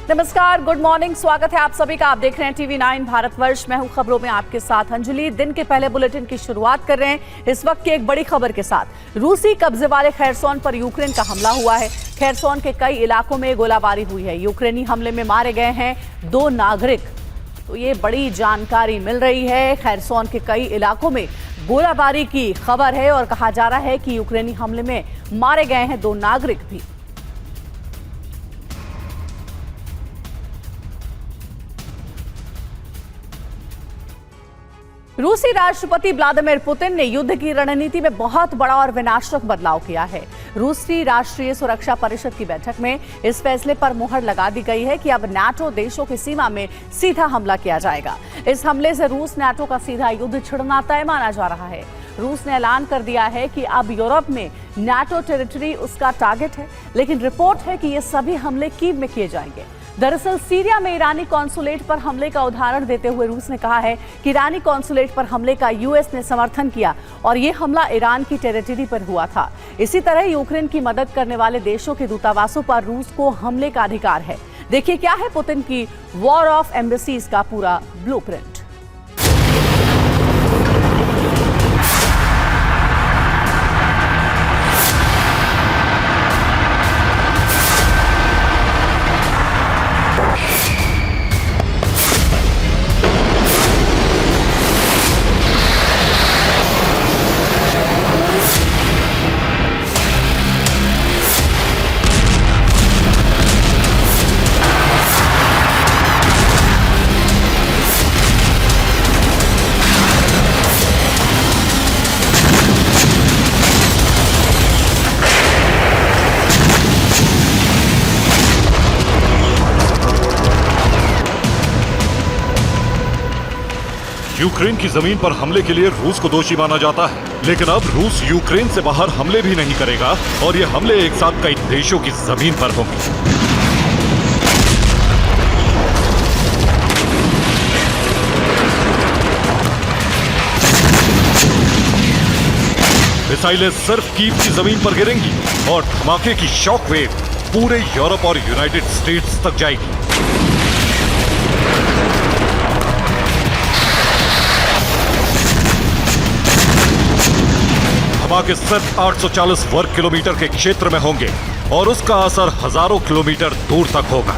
नमस्कार, good morning, स्वागत है आप सभी का। आप देख रहे हैं टीवी 9 भारतवर्ष। मैं हूं खबरों में आपके साथ अंजलि। दिन के पहले बुलेटिन की शुरुआत कर रहे हैं इस वक्त की एक बड़ी खबर के साथ। रूसी कब्जे वाले खैरसोन पर यूक्रेन का हमला हुआ है। खैरसोन के कई इलाकों में गोलाबारी हुई है। यूक्रेनी हमले में मारे गए हैं 2 नागरिक। तो ये बड़ी जानकारी मिल रही है। खैरसोन के कई इलाकों में गोलाबारी की खबर है और कहा जा रहा है कि यूक्रेनी हमले में मारे गए हैं 2 नागरिक भी। रूसी राष्ट्रपति व्लादिमीर पुतिन ने युद्ध की रणनीति में बहुत बड़ा और विनाशक बदलाव किया है। रूसी राष्ट्रीय सुरक्षा परिषद की बैठक में इस फैसले पर मुहर लगा दी गई है कि अब नाटो देशों की सीमा में सीधा हमला किया जाएगा। इस हमले से रूस नाटो का सीधा युद्ध छिड़ना तय माना जा रहा है। रूस ने ऐलान कर दिया है कि अब यूरोप में नाटो टेरिटरी उसका टारगेट है, लेकिन रिपोर्ट है कि ये सभी हमले कीव में किए जाएंगे। दरअसल सीरिया में ईरानी कॉन्सुलेट पर हमले का उदाहरण देते हुए रूस ने कहा है कि ईरानी कॉन्सुलेट पर हमले का यूएस ने समर्थन किया और ये हमला ईरान की टेरिटरी पर हुआ था। इसी तरह यूक्रेन की मदद करने वाले देशों के दूतावासों पर रूस को हमले का अधिकार है। देखिए क्या है पुतिन की वॉर ऑफ एम्बेसीज का पूरा ब्लूप्रिंट। यूक्रेन की जमीन पर हमले के लिए रूस को दोषी माना जाता है, लेकिन अब रूस यूक्रेन से बाहर हमले भी नहीं करेगा और ये हमले एक साथ कई देशों की जमीन पर होंगे। मिसाइलें सिर्फ कीव की जमीन पर गिरेंगी और धमाके की शॉक वेव पूरे यूरोप और यूनाइटेड स्टेट्स तक जाएगी। धमाके सिर्फ 840 वर्ग किलोमीटर के क्षेत्र में होंगे और उसका असर हजारों किलोमीटर दूर तक होगा।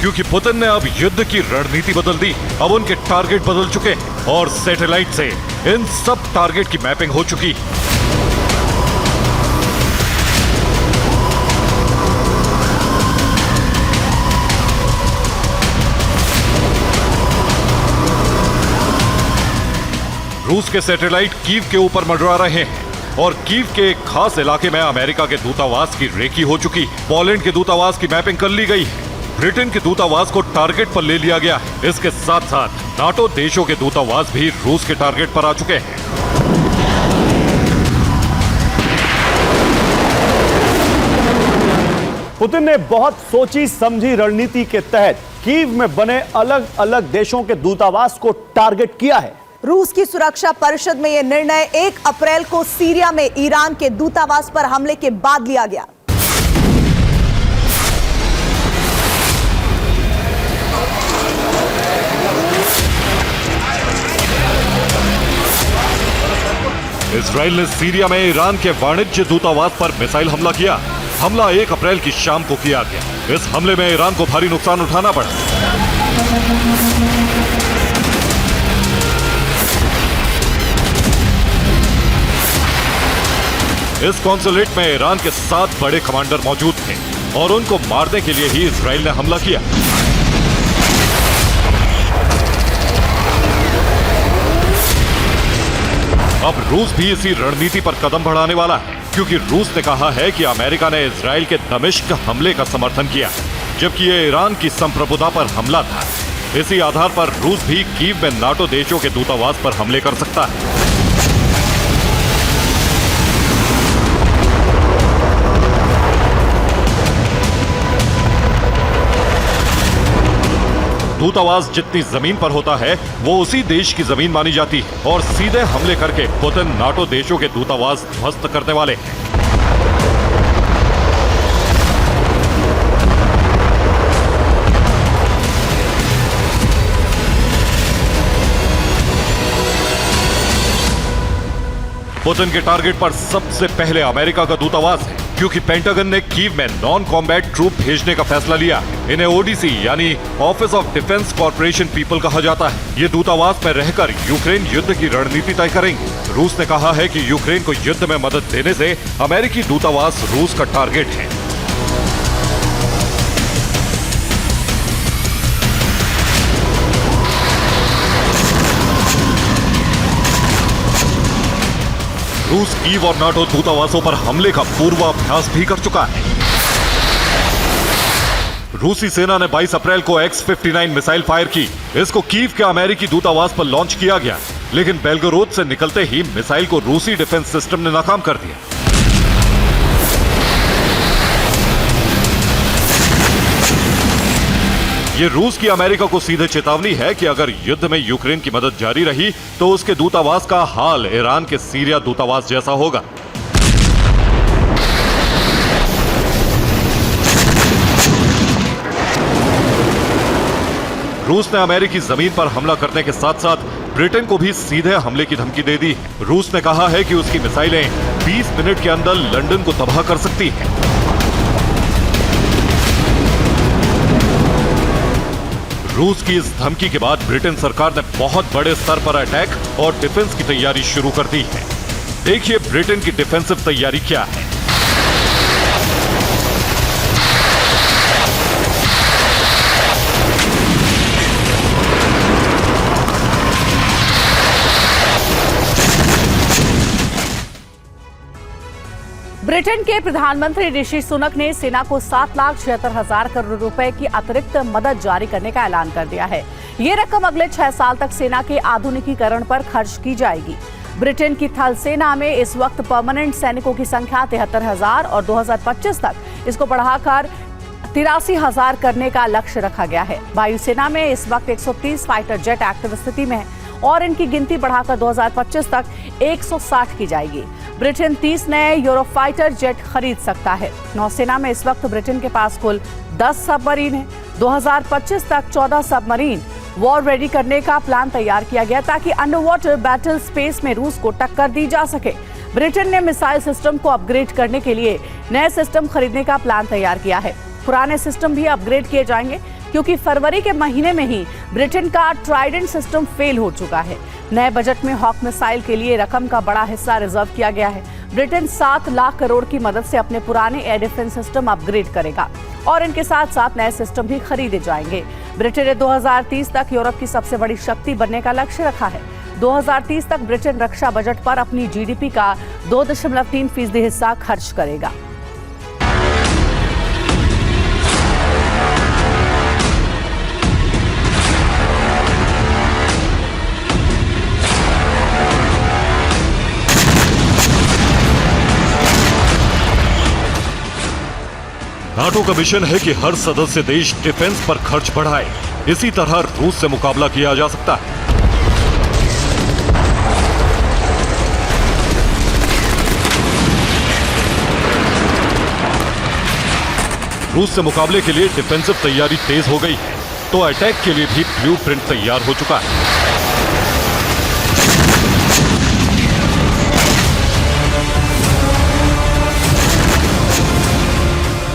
क्योंकि पुतिन ने अब युद्ध की रणनीति बदल दी। अब उनके टारगेट बदल चुके और सैटेलाइट से इन सब टारगेट की मैपिंग हो चुकी। रूस के सैटेलाइट कीव के ऊपर मंडरा रहे हैं और कीव के एक खास इलाके में अमेरिका के दूतावास की रेकी हो चुकी। पोलैंड के दूतावास की मैपिंग कर ली गई। ब्रिटेन के दूतावास को टारगेट पर ले लिया गया। इसके साथ साथ नाटो देशों के दूतावास भी रूस के टारगेट पर आ चुके हैं। पुतिन ने बहुत सोची समझी रणनीति के तहत कीव में बने अलग अलग देशों के दूतावास को टारगेट किया है। रूस की सुरक्षा परिषद में यह निर्णय 1 अप्रैल को सीरिया में ईरान के दूतावास पर हमले के बाद लिया गया। इजराइल ने सीरिया में ईरान के वाणिज्य दूतावास पर मिसाइल हमला किया। हमला 1 अप्रैल की शाम को किया गया। इस हमले में ईरान को भारी नुकसान उठाना पड़ा। इस कॉन्सुलेट में ईरान के 7 बड़े कमांडर मौजूद थे और उनको मारने के लिए ही इजराइल ने हमला किया। अब रूस भी इसी रणनीति पर कदम बढ़ाने वाला है, क्योंकि रूस ने कहा है कि अमेरिका ने इजराइल के दमिश्क हमले का समर्थन किया, जबकि ये ईरान की संप्रभुता पर हमला था। इसी आधार पर रूस भी कीव में नाटो देशों के दूतावास पर हमले कर सकता है। दूतावास जितनी जमीन पर होता है वो उसी देश की जमीन मानी जाती है और सीधे हमले करके पुतिन नाटो देशों के दूतावास ध्वस्त करने वाले हैं। पुतिन के टारगेट पर सबसे पहले अमेरिका का दूतावास है, क्योंकि पेंटागन ने कीव में नॉन कॉम्बैट ट्रूप भेजने का फैसला लिया। इन्हें ओडीसी यानी office of defence corporation people कहा जाता है। ये दूतावास में रहकर यूक्रेन युद्ध की रणनीति तय करेंगे। रूस ने कहा है कि यूक्रेन को युद्ध में मदद देने से अमेरिकी दूतावास रूस का टारगेट है। रूस कीव और नाटो दूतावासों पर हमले का पूर्वाभ्यास भी कर चुका है। रूसी सेना ने 22 अप्रैल को X-59 मिसाइल फायर की। इसको कीव के अमेरिकी दूतावास पर लॉन्च किया गया, लेकिन बेलगोरोद से निकलते ही मिसाइल को रूसी डिफेंस सिस्टम ने नाकाम कर दिया। ये रूस की अमेरिका को सीधे चेतावनी है कि अगर युद्ध में यूक्रेन की मदद जारी रही तो उसके दूतावास का हाल ईरान के सीरिया दूतावास जैसा होगा। रूस ने अमेरिकी जमीन पर हमला करने के साथ साथ ब्रिटेन को भी सीधे हमले की धमकी दे दी है। रूस ने कहा है कि उसकी मिसाइलें 20 मिनट के अंदर लंदन को तबाह कर सकती हैं। रूस की इस धमकी के बाद ब्रिटेन सरकार ने बहुत बड़े स्तर पर अटैक और डिफेंस की तैयारी शुरू कर दी है। देखिए ब्रिटेन की डिफेंसिव तैयारी क्या है। ब्रिटेन के प्रधानमंत्री ऋषि सुनक ने सेना को 7,76,000 करोड़ रुपए की अतिरिक्त मदद जारी करने का ऐलान कर दिया है। ये रकम अगले 6 साल तक सेना के आधुनिकीकरण पर खर्च की जाएगी। ब्रिटेन की थल सेना में इस वक्त परमानेंट सैनिकों की संख्या 73,000 और 2025 तक इसको बढ़ाकर 83,000 करने का लक्ष्य रखा गया है। वायुसेना में इस वक्त 130 फाइटर जेट एक्टिव स्थिति में है और इनकी गिनती बढ़ाकर 2025 तक 160 की जाएगी। ब्रिटेन 30 नए यूरोफाइटर जेट खरीद सकता है। नौसेना में इस वक्त ब्रिटेन के पास कुल 10 सबमरीन है। 2025 तक 14 सबमरीन वॉर रेडी करने का प्लान तैयार किया गया ताकि अंडर वाटर बैटल स्पेस में रूस को टक्कर दी जा सके। ब्रिटेन ने मिसाइल सिस्टम को अपग्रेड करने के लिए नए सिस्टम खरीदने का प्लान तैयार किया है। पुराने सिस्टम भी अपग्रेड किए जाएंगे क्योंकि फरवरी के महीने में ही ब्रिटेन का ट्राइडेंट सिस्टम फेल हो चुका है। नए बजट में हॉक मिसाइल के लिए रकम का बड़ा हिस्सा रिजर्व किया गया है। ब्रिटेन 7 लाख करोड़ की मदद से अपने पुराने एयर डिफेंस सिस्टम अपग्रेड करेगा और इनके साथ साथ नए सिस्टम भी खरीदे जाएंगे। ब्रिटेन ने 2030 तक यूरोप की सबसे बड़ी शक्ति बनने का लक्ष्य रखा है। 2030 तक ब्रिटेन रक्षा बजट पर अपनी जीडीपी का 2.3% हिस्सा खर्च करेगा। नाटो का मिशन है कि हर सदस्य देश डिफेंस पर खर्च बढ़ाए। इसी तरह रूस से मुकाबला किया जा सकता है। रूस से मुकाबले के लिए डिफेंसिव तैयारी तेज हो गई है, तो अटैक के लिए भी ब्लूप्रिंट तैयार हो चुका है।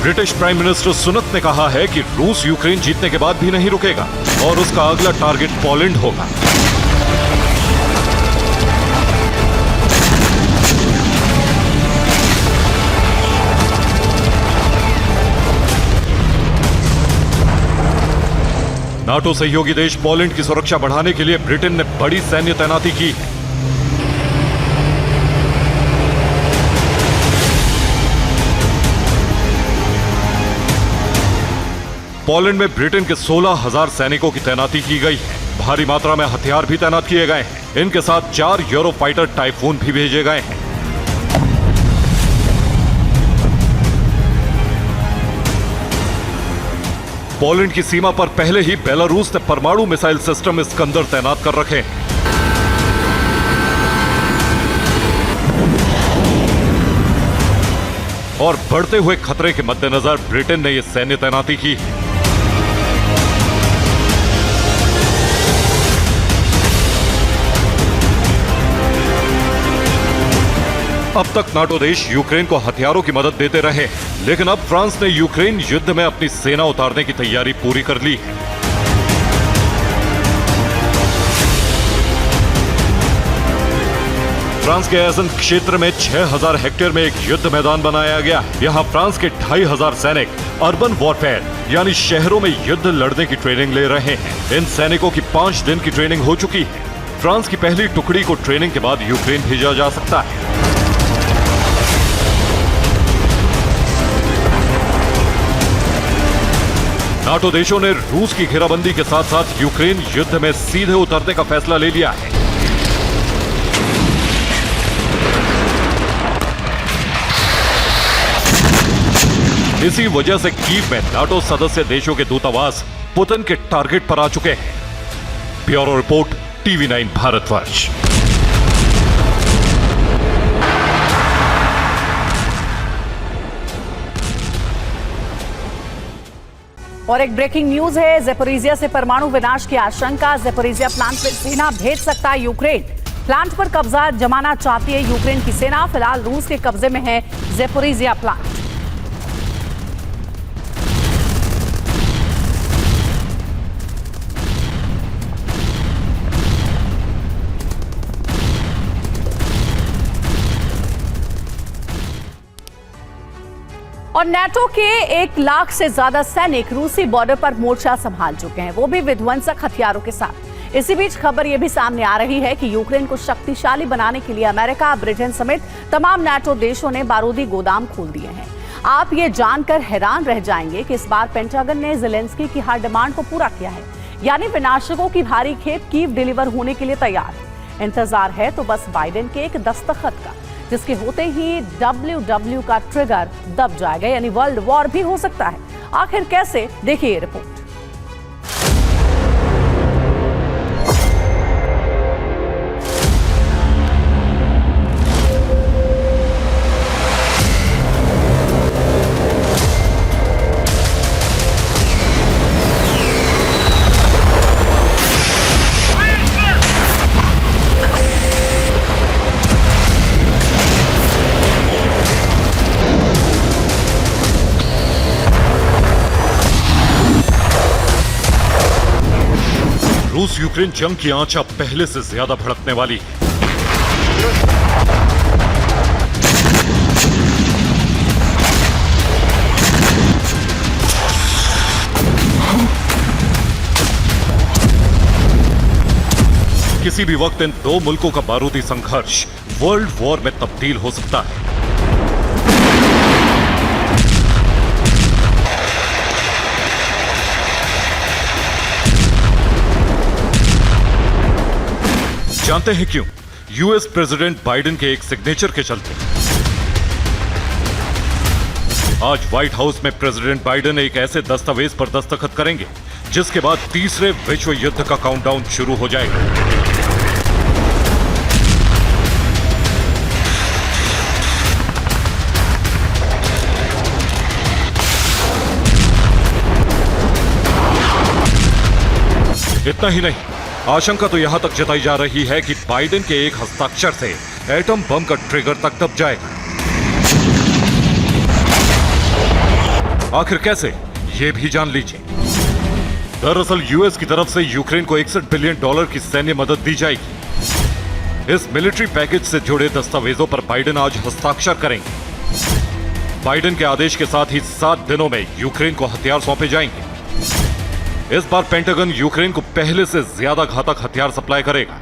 ब्रिटिश प्राइम मिनिस्टर सुनक ने कहा है कि रूस यूक्रेन जीतने के बाद भी नहीं रुकेगा और उसका अगला टारगेट पोलैंड होगा। नाटो सहयोगी देश पोलैंड की सुरक्षा बढ़ाने के लिए ब्रिटेन ने बड़ी सैन्य तैनाती की है। पोलैंड में ब्रिटेन के 16,000 सैनिकों की तैनाती की गई है। भारी मात्रा में हथियार भी तैनात किए गए हैं। इनके साथ 4 यूरोफाइटर टाइफून भी भेजे गए हैं। पोलैंड की सीमा पर पहले ही बेलारूस ने परमाणु मिसाइल सिस्टम इस्कंदर तैनात कर रखे हैं। और बढ़ते हुए खतरे के मद्देनजर ब्रिटेन ने यह सैन्य तैनाती की। अब तक नाटो देश यूक्रेन को हथियारों की मदद देते रहे, लेकिन अब फ्रांस ने यूक्रेन युद्ध में अपनी सेना उतारने की तैयारी पूरी कर ली है। फ्रांस के एसन क्षेत्र में 6000 हेक्टेयर में एक युद्ध मैदान बनाया गया। यहां फ्रांस के 2500 सैनिक अर्बन वॉरफेयर यानी शहरों में युद्ध लड़ने की ट्रेनिंग ले रहे हैं। इन सैनिकों की 5 दिन की ट्रेनिंग हो चुकी है। फ्रांस की पहली टुकड़ी को ट्रेनिंग के बाद यूक्रेन भेजा जा सकता है। नाटो देशों ने रूस की घेराबंदी के साथ साथ यूक्रेन युद्ध में सीधे उतरने का फैसला ले लिया है। इसी वजह से कीव में नाटो सदस्य देशों के दूतावास पुतिन के टारगेट पर आ चुके हैं। Bureau report, TV9 Bharatvarsh. और एक ब्रेकिंग न्यूज है, ज़ेपोरिजिया से परमाणु विनाश की आशंका। ज़ेपोरिजिया प्लांट पर सेना भेज सकता है यूक्रेन। प्लांट पर कब्जा जमाना चाहती है यूक्रेन की सेना। फिलहाल रूस के कब्जे में है ज़ेपोरिजिया प्लांट। और नाटो के 1 लाख से ज्यादा सैनिक रूसी बॉर्डर पर मोर्चा संभाल चुके हैं, वो भी विध्वंसक हथियारों के साथ। इसी बीच खबर यह भी सामने आ रही है कि यूक्रेन को शक्तिशाली बनाने के लिए अमेरिका, ब्रिटेन समेत तमाम नाटो देशों ने बारूदी गोदाम खोल दिए हैं। आप ये जानकर हैरान रह जाएंगे कि इस बार पेंटागन ने ज़ेलेंस्की की हर डिमांड को पूरा किया है, यानी विनाशकों की भारी खेप कीव डिलीवर होने के लिए तैयार है। इंतजार है तो बस बाइडेन के एक दस्तखत का, जिसके होते ही WW का ट्रिगर दब जाएगा, यानी वर्ल्ड वॉर भी हो सकता है। आखिर कैसे, देखिए ये रिपोर्ट। रूस यूक्रेन जंग की आंच अब पहले से ज्यादा भड़कने वाली है। किसी भी वक्त इन दो मुल्कों का बारूदी संघर्ष वर्ल्ड वॉर में तब्दील हो सकता है। जानते हैं क्यों? यूएस प्रेसिडेंट बाइडेन के एक सिग्नेचर के चलते। आज व्हाइट हाउस में प्रेसिडेंट बाइडेन एक ऐसे दस्तावेज पर दस्तखत करेंगे जिसके बाद तीसरे विश्व युद्ध का काउंटडाउन शुरू हो जाएगा। इतना ही नहीं, आशंका तो यहां तक जताई जा रही है कि बाइडेन के एक हस्ताक्षर से एटम बम का ट्रिगर तक दब जाएगा। आखिर कैसे, यह भी जान लीजिए। दरअसल यूएस की तरफ से यूक्रेन को $61 बिलियन की सैन्य मदद दी जाएगी। इस मिलिट्री पैकेज से जुड़े दस्तावेजों पर बाइडेन आज हस्ताक्षर करेंगे। बाइडेन के आदेश के साथ ही 7 दिनों में यूक्रेन को हथियार सौंपे जाएंगे। इस बार पेंटागन यूक्रेन को पहले से ज्यादा घातक हथियार सप्लाई करेगा।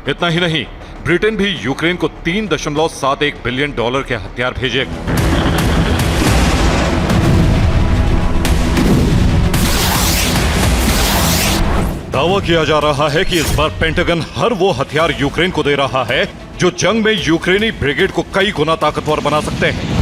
इतना ही नहीं, ब्रिटेन भी यूक्रेन को $3.71 बिलियन के हथियार भेजेगा। दावा किया जा रहा है कि इस बार पेंटागन हर वो हथियार यूक्रेन को दे रहा है जो जंग में यूक्रेनी ब्रिगेड को कई गुना ताकतवर बना सकते हैं।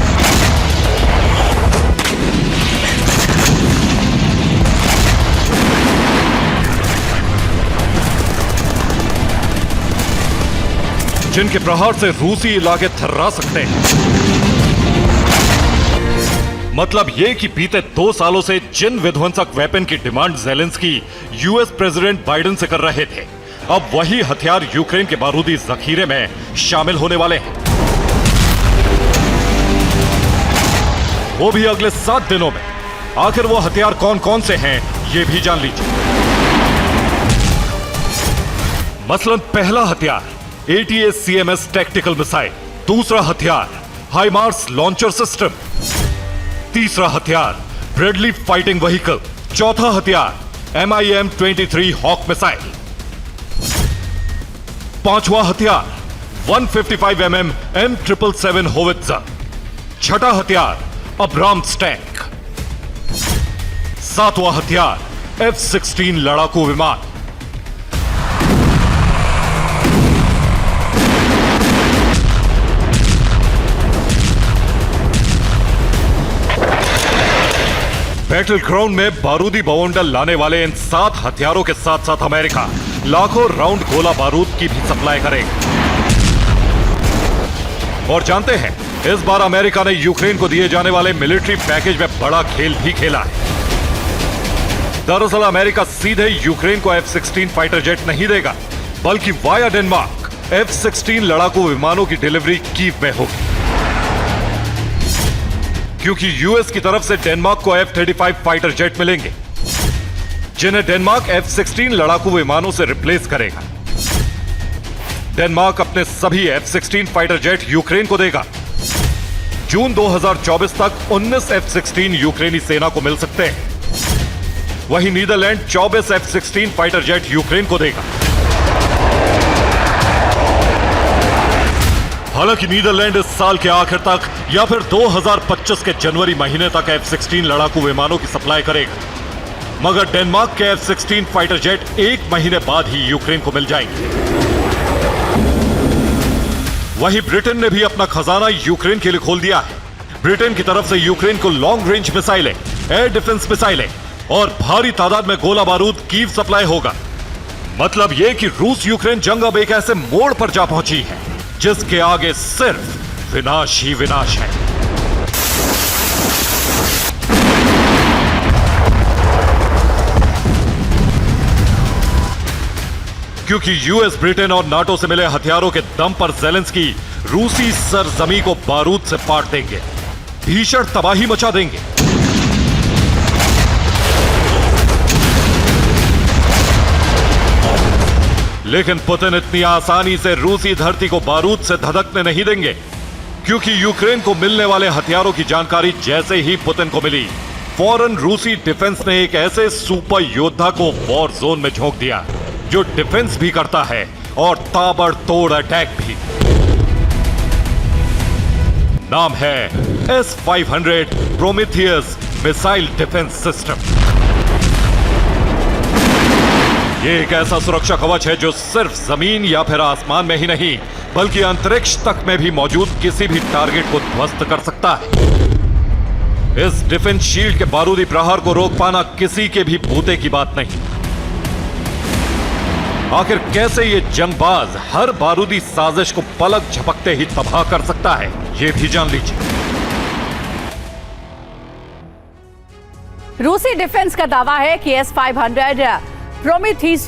जिनके प्रहार से रूसी इलाके थर्रा सकते हैं। मतलब ये कि बीते 2 सालों से जिन विध्वंसक वेपन की demand Zelensky US president Biden से कर रहे थे, अब वही हथियार यूक्रेन के बारूदी जखीरे में शामिल होने वाले हैं, वो भी अगले 7 दिनों में। आखिर वो हथियार कौन कौन से हैं, ये भी जान लीजिए। मसलन पहला हथियार ATACMS टैक्टिकल मिसाइल, दूसरा हथियार हाइमार्स लॉन्चर सिस्टम, तीसरा हथियार ब्रेडली फाइटिंग व्हीकल, चौथा हथियार MIM-23 हॉक मिसाइल, पांचवा हथियार 155 mm M777 होवित्जर, छठा हथियार अब्राम्स टैंक, सातवां हथियार F-16 लड़ाकू विमान। बैटल ग्राउंड में बारूदी बवंडर लाने वाले इन 7 हथियारों के साथ साथ अमेरिका लाखों राउंड गोला बारूद की भी सप्लाई करेगा। और जानते हैं, इस बार अमेरिका ने यूक्रेन को दिए जाने वाले मिलिट्री पैकेज में बड़ा खेल भी खेला है। दरअसल अमेरिका सीधे यूक्रेन को F-16 फाइटर जेट नहीं देगा, बल्कि वाया डेनमार्क F-16 लड़ाकू विमानों की डिलीवरी कीव में होगी, क्योंकि यूएस की तरफ से डेनमार्क को F-35 फाइटर जेट मिलेंगे, जिन्हें डेनमार्क F-16 लड़ाकू विमानों से रिप्लेस करेगा। डेनमार्क अपने सभी F-16 फाइटर जेट यूक्रेन को देगा। जून 2024 तक 19 F-16 यूक्रेनी सेना को मिल सकते हैं। वहीं Netherlands 24 F-16 fighter jet Ukraine को देगा। हालांकि नीदरलैंड इस साल के आखिर तक या फिर 2025 के जनवरी महीने तक F-16 लड़ाकू विमानों की सप्लाई करेगा, मगर डेनमार्क के F-16 फाइटर जेट 1 महीने बाद ही यूक्रेन को मिल जाएंगे। वहीं ब्रिटेन ने भी अपना खजाना यूक्रेन के लिए खोल दिया है। ब्रिटेन की तरफ से यूक्रेन को लॉन्ग रेंज मिसाइलें, एयर डिफेंस मिसाइलें और भारी तादाद में गोला बारूद कीव सप्लाई होगा। मतलब यह कि रूस यूक्रेन जंग अब एक ऐसे मोड़ पर जा पहुंची है जिसके आगे सिर्फ विनाश ही विनाश है। क्योंकि यूएस, ब्रिटेन और नाटो से मिले हथियारों के दम पर ज़ेलेंस्की रूसी सरजमी को बारूद से पाट देंगे, भीषण तबाही मचा देंगे। लेकिन पुतिन इतनी आसानी से रूसी धरती को बारूद से धधकने नहीं देंगे, क्योंकि यूक्रेन को मिलने वाले हथियारों की जानकारी जैसे ही पुतिन को मिली, फौरन रूसी डिफेंस ने एक ऐसे सुपर योद्धा को वॉर जोन में झोंक दिया जो डिफेंस भी करता है और ताबड़तोड़ अटैक भी। नाम है S-500 Prometheus missile defence system. ये एक ऐसा सुरक्षा कवच है जो सिर्फ जमीन या फिर आसमान में ही नहीं, बल्कि अंतरिक्ष तक में भी मौजूद किसी भी टारगेट को ध्वस्त कर सकता है। इस डिफेंस शील्ड के बारूदी प्रहार को रोक पाना किसी के भी बूते की बात नहीं। आखिर कैसे ये जंगबाज हर बारूदी साजिश को पलक झपकते ही तबाह कर सकता है, ये भी जान लीजिए। रूसी डिफेंस का दावा है कि S-500 प्रोमेथियस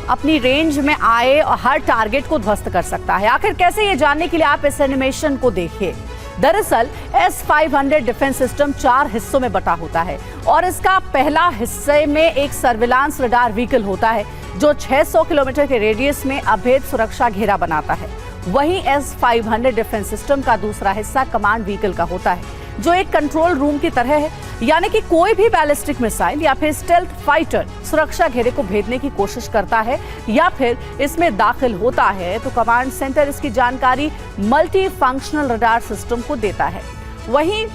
अपनी रेंज में आए और हर टारगेट को ध्वस्त कर सकता है। आखिर कैसे, ये जानने के लिए आप इस एनिमेशन को देखिए। दरअसल S-500 डिफेंस सिस्टम 4 हिस्सों में बटा होता है और इसका पहला हिस्से में एक सर्विलांस रडार व्हीकल होता है जो 600 किलोमीटर के रेडियस में अभेद सुरक्षा घेरा बनाता है। वहीं S-500 डिफेंस सिस्टम का दूसरा हिस्सा कमांड व्हीकल का होता है जो एक कंट्रोल रूम की तरह है, यानी कि कोई भी बैलिस्टिक मिसाइल या फिर स्टेल्थ फाइटर सुरक्षा घेरे को भेदने की कोशिश करता है या फिर इसमें दाखिल होता है तो कमांड सेंटर इसकी जानकारी मल्टी फंक्शनल रडार सिस्टम को देता है। वहीं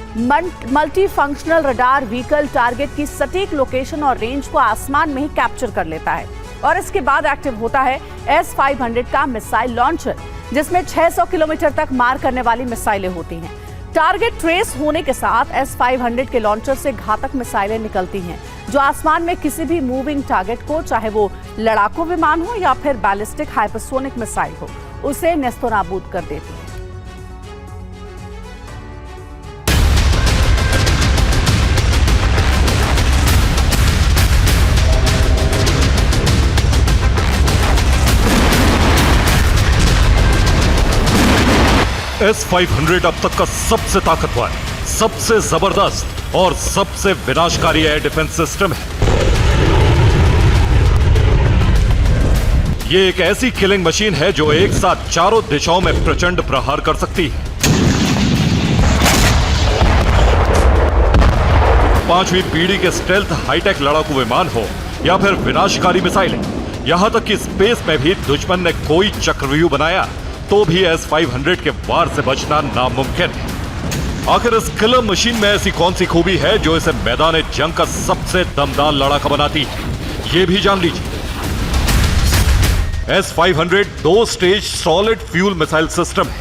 multi functional radar vehicle target की सटीक लोकेशन और रेंज को आसमान में ही कैप्चर कर लेता है और इसके बाद एक्टिव होता है S-500 का मिसाइल लॉन्चर, जिसमें 600 किलोमीटर तक मार करने वाली मिसाइलें होती हैं। टारगेट ट्रेस होने के साथ S-500 के लॉन्चर से घातक मिसाइलें निकलती हैं जो आसमान में किसी भी मूविंग टारगेट को, चाहे वो लड़ाकू विमान हो या फिर बैलिस्टिक हाइपरसोनिक मिसाइल हो, उसे नेस्तनाबूद कर देती है। S-500 अब तक का सबसे ताकतवर, सबसे जबरदस्त और सबसे विनाशकारी एयर डिफेंस सिस्टम है। ये एक ऐसी किलिंग मशीन है जो एक साथ चारों दिशाओं में प्रचंड प्रहार कर सकती है। 5वीं पीढ़ी के स्टेल्थ हाईटेक लड़ाकू विमान हो या फिर विनाशकारी मिसाइलें, यहां तक कि स्पेस में भी दुश्मन ने कोई चक्रव्यूह बनाया तो भी S-500 के वार से बचना नामुमकिन है। आखिर इस किलर मशीन में ऐसी कौन सी खूबी है जो इसे मैदान जंग का सबसे दमदार लड़ाका बनाती है, ये भी जान लीजिए। S-500 2 stage solid fuel missile system है।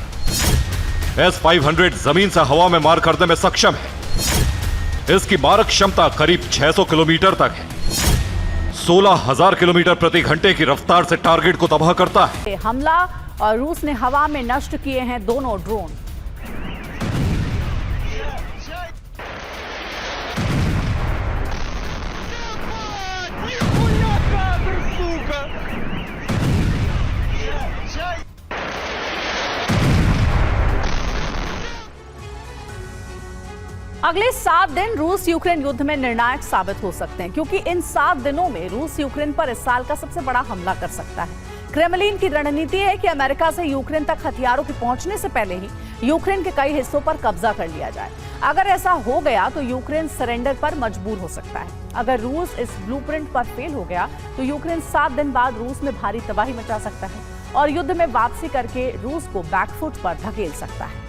S-500 जमीन से हवा में मार करने में सक्षम है। इसकी मारक क्षमता करीब 600 किलोमीटर तक है। 16,000 किलोमीटर प्रति घंटे की रफ्तार से टारगेट को तबाह करता है। हमला और रूस ने हवा में नष्ट किए हैं दोनों ड्रोन। अगले 7 दिन रूस यूक्रेन युद्ध में निर्णायक साबित हो सकते हैं, क्योंकि इन 7 दिनों में रूस यूक्रेन पर इस साल का सबसे बड़ा हमला कर सकता है। क्रेमलिन की रणनीति है कि अमेरिका से यूक्रेन तक हथियारों के पहुंचने से पहले ही यूक्रेन के कई हिस्सों पर कब्जा कर लिया जाए। अगर ऐसा हो गया तो यूक्रेन सरेंडर पर मजबूर हो सकता है। अगर रूस इस ब्लूप्रिंट पर फेल हो गया तो यूक्रेन 7 दिन बाद रूस में भारी तबाही मचा सकता है और युद्ध में वापसी करके रूस को बैकफुट पर धकेल सकता है।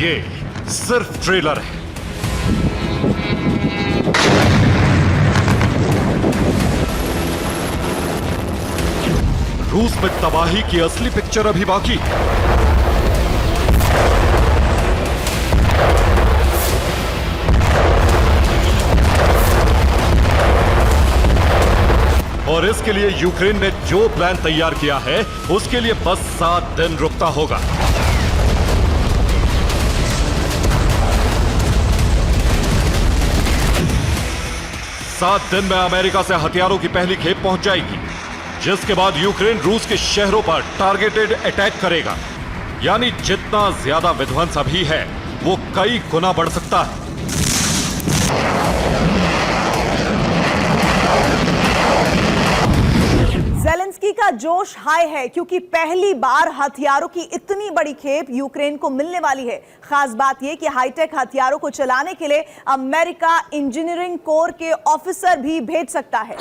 ये सिर्फ ट्रेलर है। रूस में तबाही की असली पिक्चर अभी बाकी है। और इसके लिए यूक्रेन ने जो प्लान तैयार किया है उसके लिए बस 7 दिन रुकना होगा। सात दिन में अमेरिका से हथियारों की पहली खेप पहुंच जाएगी, जिसके बाद यूक्रेन रूस के शहरों पर टारगेटेड अटैक करेगा। यानी जितना ज्यादा विध्वंस अभी है वो कई गुना बढ़ सकता है। ज़ेलेंस्की का जोश हाई है क्योंकि पहली बार हथियारों की इतनी बड़ी खेप यूक्रेन को मिलने वाली है। खास बात यह कि हाईटेक हथियारों को चलाने के लिए अमेरिका इंजीनियरिंग कोर के ऑफिसर भी भेज सकता है।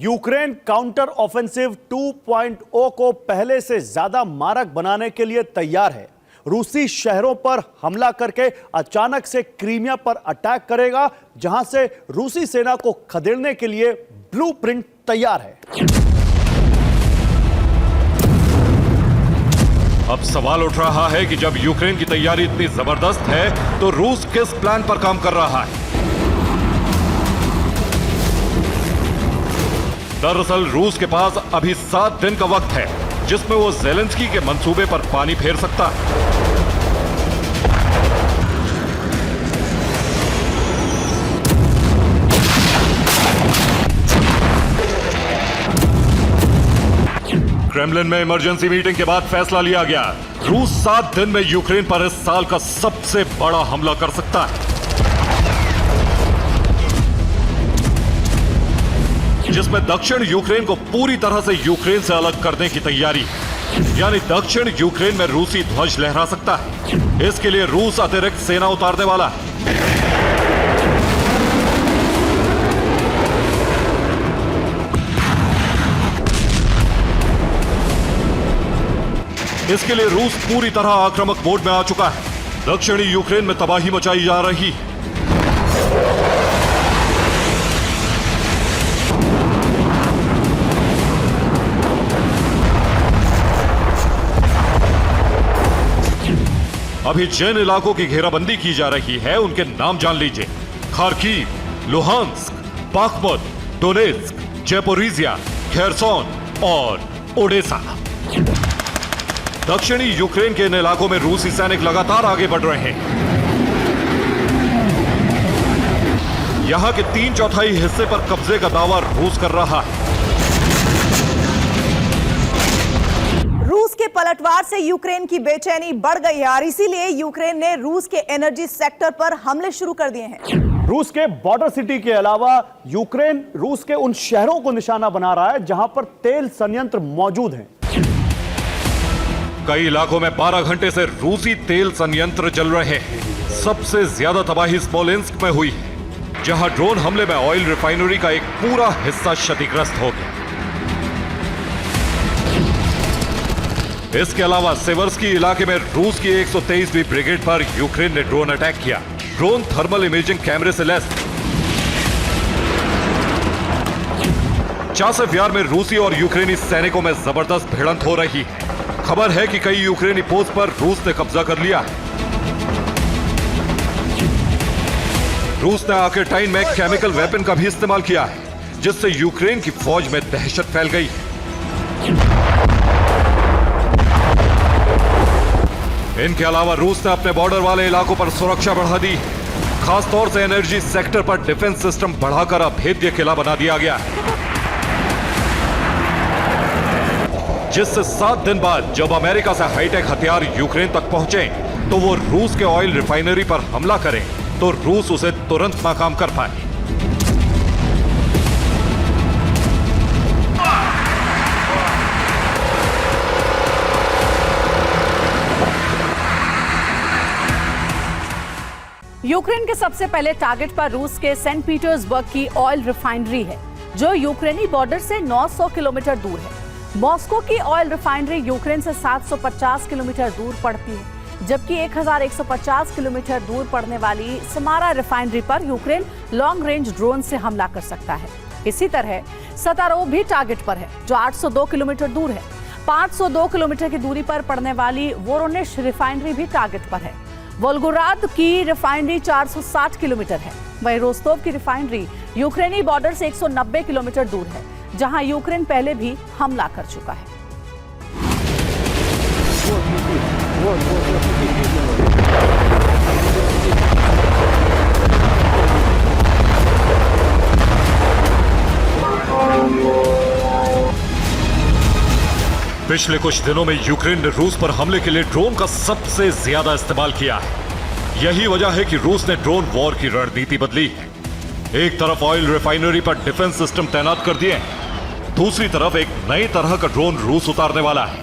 यूक्रेन काउंटर ऑफेंसिव 2.0 को पहले से ज्यादा मारक बनाने के लिए तैयार है। रूसी शहरों पर हमला करके अचानक से क्रीमिया पर अटैक करेगा, जहां से रूसी सेना को खदेड़ने के लिए ब्लूप्रिंट तैयार है। अब सवाल उठ रहा है कि जब यूक्रेन की तैयारी इतनी जबरदस्त है तो रूस किस प्लान पर काम कर रहा है। दरअसल रूस के पास अभी 7 दिन का वक्त है जिसमें वो ज़ेलेंस्की के मंसूबे पर पानी फेर सकता है। क्रेमलिन में इमरजेंसी मीटिंग के बाद फैसला लिया गया, रूस 7 दिन में यूक्रेन पर इस साल का सबसे बड़ा हमला कर सकता है, जिसमें दक्षिण यूक्रेन को पूरी तरह से यूक्रेन से अलग करने की तैयारी है। यानी दक्षिण यूक्रेन में रूसी ध्वज लहरा सकता है। इसके लिए रूस अतिरिक्त सेना उतारने वाला है। इसके लिए रूस पूरी तरह आक्रामक मोड में आ चुका है। दक्षिणी यूक्रेन में तबाही मचाई जा रही है। अभी जिन इलाकों की घेराबंदी की जा रही है उनके नाम जान लीजिए। Kharkiv, Luhansk, Bakhmut, डोनेत्स्क, Zaporizhzhia, Kherson और ओडेसा। दक्षिणी यूक्रेन के इन इलाकों में रूसी सैनिक लगातार आगे बढ़ रहे हैं। यहां के 3/4 हिस्से पर कब्जे का दावा रूस कर रहा है। रूस के पलटवार से यूक्रेन की बेचैनी बढ़ गई है और इसीलिए यूक्रेन ने रूस के एनर्जी सेक्टर पर हमले शुरू कर दिए हैं। रूस के बॉर्डर सिटी के अलावा यूक्रेन रूस के उन शहरों को निशाना बना रहा है जहां पर तेल संयंत्र मौजूद हैं। कई इलाकों में 12 घंटे से रूसी तेल संयंत्र जल रहे हैं। सबसे ज्यादा तबाही स्मोलेंस्क में हुई है, जहां ड्रोन हमले में ऑयल रिफाइनरी का एक पूरा हिस्सा क्षतिग्रस्त हो गया। इसके अलावा सेवर्स्की इलाके में रूस की 123वीं ब्रिगेड पर यूक्रेन ने ड्रोन अटैक किया। ड्रोन थर्मल इमेजिंग कैमरे से लैस। चासेव यार में रूसी और यूक्रेनी सैनिकों में जबरदस्त भिड़ंत हो रही है। खबर है कि कई यूक्रेनी पोस्ट पर रूस ने कब्जा कर लिया है। रूस ने आर्केटाइन में केमिकल वेपन का भी इस्तेमाल किया है, जिससे यूक्रेन की फौज में दहशत फैल गई है। इनके अलावा रूस ने अपने बॉर्डर वाले इलाकों पर सुरक्षा बढ़ा दी। खासतौर से एनर्जी सेक्टर पर डिफेंस सिस्टम बढ़ाकर अभेद्य किला बना दिया गया है, जिससे 7 दिन बाद जब अमेरिका से हाईटेक हथियार यूक्रेन तक पहुंचे तो वो रूस के ऑयल रिफाइनरी पर हमला करें तो रूस उसे तुरंत नाकाम कर पाए। यूक्रेन के सबसे पहले टारगेट पर रूस के सेंट पीटर्सबर्ग की ऑयल रिफाइनरी है, जो यूक्रेनी बॉर्डर से 900 किलोमीटर दूर है। मॉस्को की ऑयल रिफाइनरी यूक्रेन से 750 किलोमीटर दूर पड़ती है, जबकि 1150 किलोमीटर दूर पड़ने वाली समारा रिफाइनरी पर यूक्रेन लॉन्ग रेंज ड्रोन से हमला कर सकता है। इसी तरह सतारोव भी टारगेट पर है, जो 802 किलोमीटर दूर है। 502 किलोमीटर की दूरी पर पड़ने वाली वोरोनिश रिफाइनरी भी टारगेट पर है। वोल्गोराद की रिफाइनरी 460 किलोमीटर है। वहीं रोस्तोव की रिफाइनरी यूक्रेनी बॉर्डर से 190 किलोमीटर दूर है, जहां यूक्रेन पहले भी हमला कर चुका है। पिछले कुछ दिनों में यूक्रेन ने रूस पर हमले के लिए ड्रोन का सबसे ज्यादा इस्तेमाल किया है। यही वजह है कि रूस ने ड्रोन वॉर की रणनीति बदली है। एक तरफ ऑयल रिफाइनरी पर डिफेंस सिस्टम तैनात कर दिए, दूसरी तरफ एक नई तरह का ड्रोन रूस उतारने वाला है।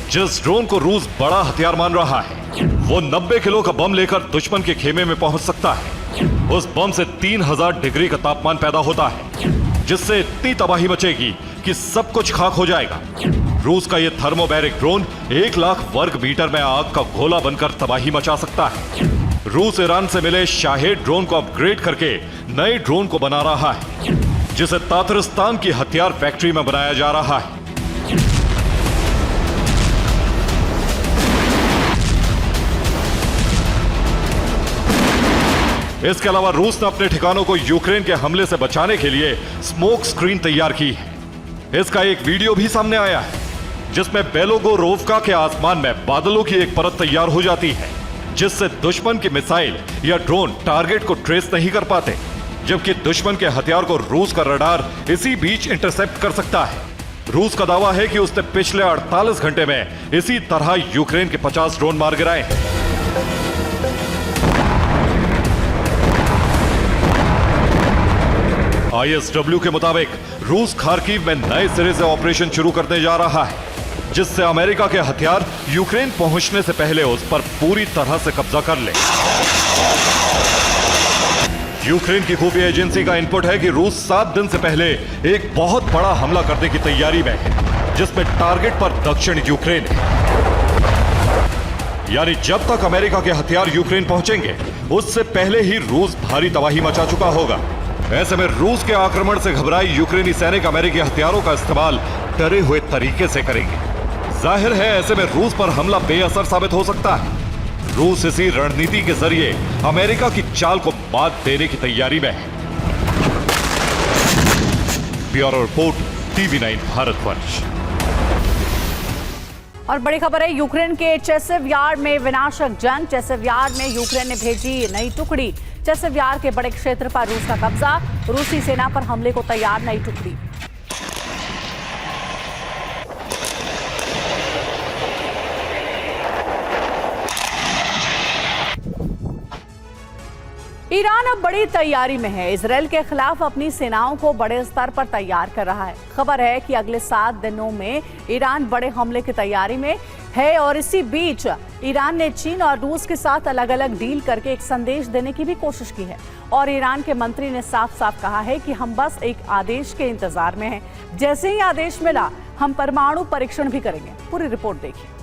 जिस ड्रोन को रूस बड़ा हथियार मान रहा है, वो 90 किलो का बम लेकर दुश्मन के खेमे में पहुंच सकता है। उस बम से 3000 डिग्री का तापमान पैदा होता है, जिससे इतनी तबाही मचेगी कि सब कुछ खाक हो जाएगा। रूस का यह थर्मोबैरिक ड्रोन 1 लाख वर्ग मीटर में आग का गोला बनकर तबाही मचा सकता है। रूस ईरान से मिले शाहेद ड्रोन को अपग्रेड करके नए ड्रोन को बना रहा है, जिसे तातरिस्तान की हथियार फैक्ट्री में बनाया जा रहा है। इसके अलावा रूस ने अपने ठिकानों को यूक्रेन के हमले से बचाने के लिए स्मोक स्क्रीन तैयार की है। इसका एक वीडियो भी सामने आया है, जिसमें बेलोगोरोवका के आसमान में बादलों की एक परत तैयार हो जाती है, जिससे दुश्मन की मिसाइल या ड्रोन टारगेट को ट्रेस नहीं कर पाते, जबकि दुश्मन के हथियार को रूस का रडार इसी बीच इंटरसेप्ट कर सकता है। रूस का दावा है कि उसने पिछले 48 घंटे में इसी तरह यूक्रेन के 50 ड्रोन मार गिराए हैं। ISW के मुताबिक रूस खार्किव में नए सिरे से ऑपरेशन शुरू करने जा रहा है, जिससे अमेरिका के हथियार यूक्रेन पहुंचने से पहले उस पर पूरी तरह से कब्जा कर ले। यूक्रेन की खुफिया एजेंसी का इनपुट है कि रूस 7 दिन से पहले एक बहुत बड़ा हमला करने की तैयारी में है, जिसमें टारगेट पर दक्षिण यूक्रेन है। यानी जब तक अमेरिका के हथियार यूक्रेन पहुंचेंगे, उससे पहले ही रूस भारी तबाही मचा चुका होगा। ऐसे में रूस के आक्रमण से घबराई यूक्रेनी सैनिक अमेरिकी हथियारों का इस्तेमाल डरे हुए तरीके से करेंगे। जाहिर है ऐसे में रूस पर हमला बेअसर साबित हो सकता है। रूस इसी रणनीति के जरिए अमेरिका की चाल को मात देने की तैयारी में है। Bureau report, TV9 Bharatvarsh. और बड़ी खबर है यूक्रेन के चेसिव यार्ड में विनाशक जंग। चेसिव यार्ड में यूक्रेन ने भेजी नई टुकड़ी। चेसिव यार्ड के बड़े क्षेत्र पर रूस का कब्जा। रूसी सेना पर हमले को तैयार नई टुकड़ी। ईरान अब बड़ी तैयारी में है। इजरायल के खिलाफ अपनी सेनाओं को बड़े स्तर पर तैयार कर रहा है। खबर है कि अगले 7 दिनों में ईरान बड़े हमले की तैयारी में है। और इसी बीच ईरान ने चीन और रूस के साथ अलग अलग डील करके एक संदेश देने की भी कोशिश की है। और ईरान के मंत्री ने साफ साफ कहा है कि हम बस एक आदेश के इंतजार में हैं। जैसे ही आदेश मिला, हम परमाणु परीक्षण भी करेंगे। पूरी रिपोर्ट देखिए।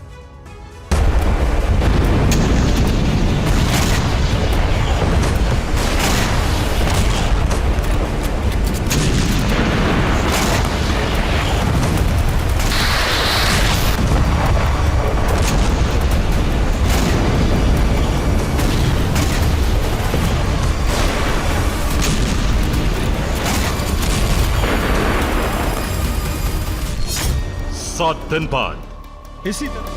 सात दिन बाद इसी तरह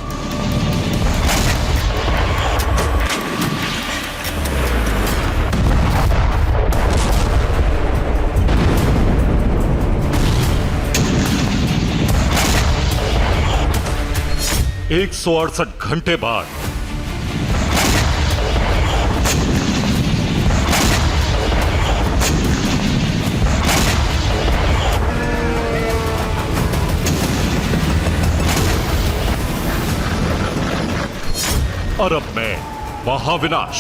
एक 168 घंटे बाद अरब में महाविनाश।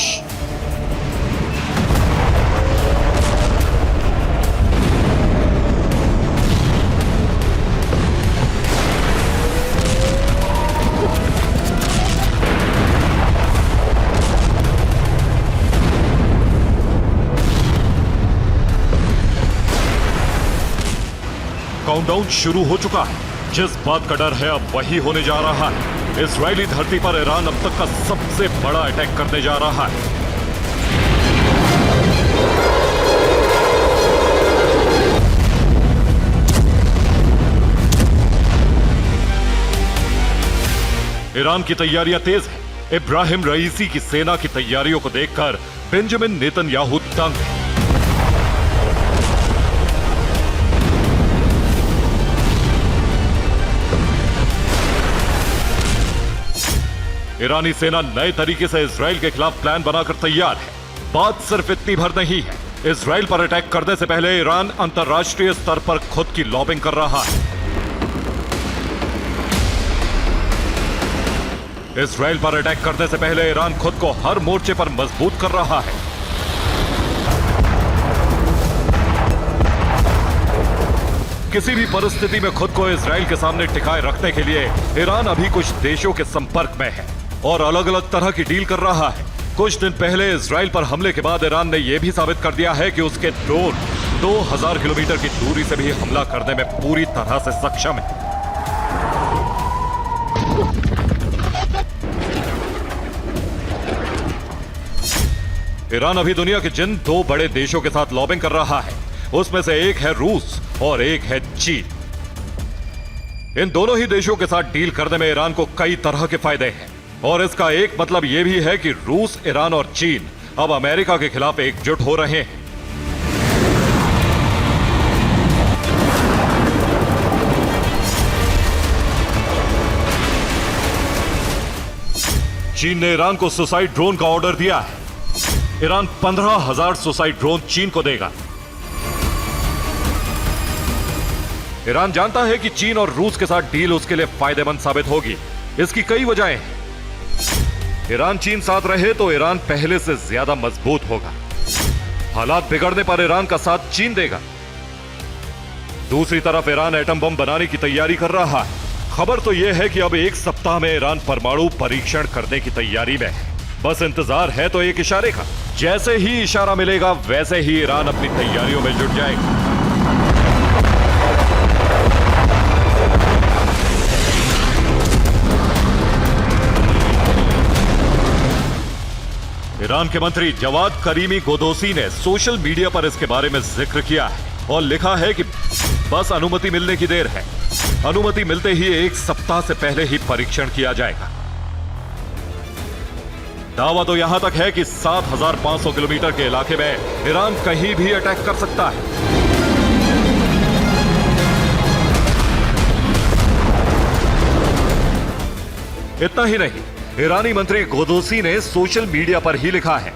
काउंटडाउन शुरू हो चुका है। जिस बात का डर है अब वही होने जा रहा है। इजरायली धरती पर ईरान अब तक का सबसे बड़ा अटैक करने जा रहा है। ईरान की तैयारियां तेज हैं। इब्राहिम रईसी की सेना की तैयारियों को देखकर बेंजामिन नेतन्याहू दंग है। ईरानी सेना नए तरीके से इजराइल के खिलाफ प्लान बनाकर तैयार है। बात सिर्फ इतनी भर नहीं है। इजराइल पर अटैक करने से पहले ईरान अंतर्राष्ट्रीय स्तर पर खुद की लॉबिंग कर रहा है। इजराइल पर अटैक करने से पहले ईरान खुद को हर मोर्चे पर मजबूत कर रहा है। किसी भी परिस्थिति में खुद को इजराइल के सामने टिकाए रखने के लिए ईरान अभी कुछ देशों के संपर्क में है और अलग अलग तरह की डील कर रहा है। कुछ दिन पहले इजराइल पर हमले के बाद ईरान ने यह भी साबित कर दिया है कि उसके ड्रोन 2000 किलोमीटर की दूरी से भी हमला करने में पूरी तरह से सक्षम है। ईरान अभी दुनिया के जिन 2 बड़े देशों के साथ लॉबिंग कर रहा है, उसमें से एक है रूस और एक है चीन। इन दोनों ही देशों के साथ डील करने में ईरान को कई तरह के फायदे हैं और इसका एक मतलब यह भी है कि रूस, ईरान और चीन अब अमेरिका के खिलाफ एकजुट हो रहे हैं। चीन ने ईरान को सुसाइड ड्रोन का ऑर्डर दिया है। ईरान 15,000 सुसाइड ड्रोन चीन को देगा। ईरान जानता है कि चीन और रूस के साथ डील उसके लिए फायदेमंद साबित होगी। इसकी कई वजहें हैं। ईरान चीन साथ रहे तो ईरान पहले से ज्यादा मजबूत होगा। हालात बिगड़ने पर ईरान का साथ चीन देगा। दूसरी तरफ ईरान एटम बम बनाने की तैयारी कर रहा है। खबर तो यह है कि अब एक सप्ताह में ईरान परमाणु परीक्षण करने की तैयारी में है। बस इंतजार है तो एक इशारे का। जैसे ही इशारा मिलेगा वैसे ही ईरान अपनी तैयारियों में जुट जाएगा। ईरान के मंत्री जवाद करीमी गोदोसी ने सोशल मीडिया पर इसके बारे में जिक्र किया है और लिखा है कि बस अनुमति मिलने की देर है। अनुमति मिलते ही एक सप्ताह से पहले ही परीक्षण किया जाएगा। दावा तो यहां तक है कि 7,500 किलोमीटर के इलाके में ईरान कहीं भी अटैक कर सकता है। इतना ही नहीं, ईरानी मंत्री गोदोसी ने सोशल मीडिया पर ही लिखा है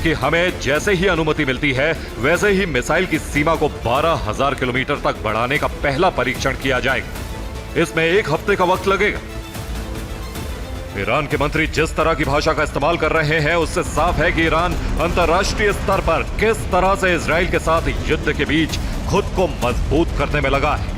कि हमें जैसे ही अनुमति मिलती है वैसे ही मिसाइल की सीमा को 12,000 किलोमीटर तक बढ़ाने का पहला परीक्षण किया जाएगा। इसमें 1 हफ्ते का वक्त लगेगा। ईरान के मंत्री जिस तरह की भाषा का इस्तेमाल कर रहे हैं उससे साफ है कि ईरान अंतर्राष्ट्रीय स्तर पर किस तरह से इजराइल के साथ युद्ध के बीच खुद को मजबूत करने में लगा है।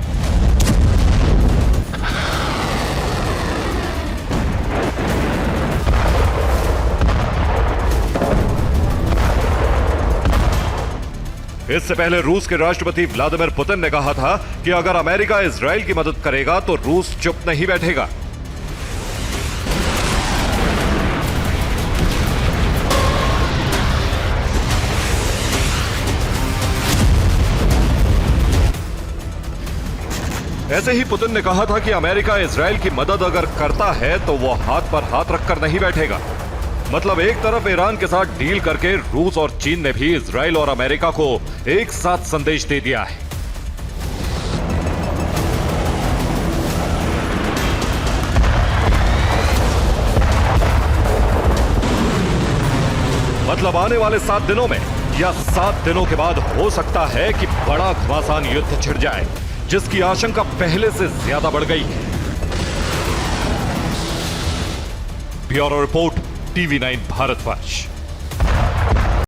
इससे पहले रूस के राष्ट्रपति व्लादिमीर पुतिन ने कहा था कि अगर अमेरिका इजराइल की मदद करेगा तो रूस चुप नहीं बैठेगा। ऐसे ही पुतिन ने कहा था कि अमेरिका इजराइल की मदद अगर करता है तो वो हाथ पर हाथ रखकर नहीं बैठेगा। मतलब एक तरफ ईरान के साथ डील करके रूस और चीन ने भी इजराइल और अमेरिका को एक साथ संदेश दे दिया है। मतलब आने वाले 7 दिनों में या 7 दिनों के बाद हो सकता है कि बड़ा घमासान युद्ध छिड़ जाए, जिसकी आशंका पहले से ज्यादा बढ़ गई है। Bureau report, TV9 Bharatvarsh.